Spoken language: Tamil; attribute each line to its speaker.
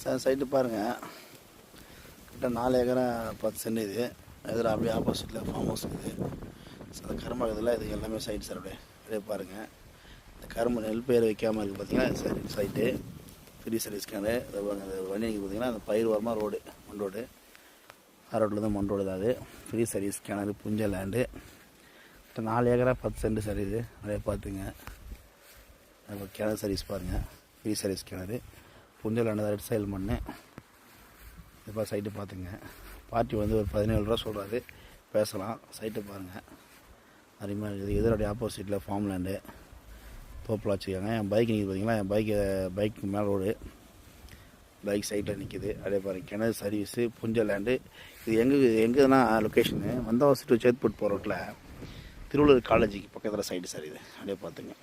Speaker 1: சார் சைட்டு பாருங்கள், கிட்ட 4 ஏக்கரம் 10 சென்ட் இது. இதில் அப்படியே ஆப்போசிட்டில் ஃபார்ம் ஹவுஸ் இருக்குது. ஸோ அந்த கரும்பகத்தில் இது எல்லாமே சைட் சார். அப்படியே பாருங்கள், இந்த கரும்பு நெல் பயிர் வைக்காமல் இருக்குது பார்த்தீங்கன்னா சரி சைட்டு. ஃப்ரீ சர்வீஸ் ஸ்கேனு வண்டி பார்த்தீங்கன்னா அந்த பயிர் வரமாக ரோடு மண் ரோடு, ரோட்டில் தான் மண் ரோடு தான். அது ஃப்ரீ சர்வீஸ் ஸ்கேனரு புஞ்ச லேண்டு. கிட்ட 4 ஏக்கரம் 10 சென்ட் சார் இது. அப்படியே பார்த்துங்க, கேனர் சர்வீஸ் பாருங்கள், ஃப்ரீ சர்வீஸ் ஸ்கேனரு புஞ்ச லேண்டு தான். ரெட் சைல் மண். இப்போ சைட்டு பார்த்துங்க. பார்ட்டி வந்து ஒரு 17 ரூபா சொல்கிறாரு, பேசலாம். சைட்டு பாருங்கள், அருமையாக இருக்குது. இதோடைய ஆப்போசிட்டில் ஃபார்ம் லேண்டு தோப்பில் வச்சுருக்காங்க. என் பைக் நிற்கிது பார்த்தீங்களா, என் பைக்கு மேலே ரோடு, பைக் சைட்டில் நிற்கிது. அப்படியே பாருங்கள், கிணறு சர்வீஸு புஞ்ச லேண்டு. இது எங்கேனா லொக்கேஷனு வந்தவாசி டு சேத்பூட் போகிற ரோட்டில் திருவள்ளூர் காலேஜுக்கு பக்கத்தில் சைட்டு சார் இது. அப்படியே பார்த்துங்க.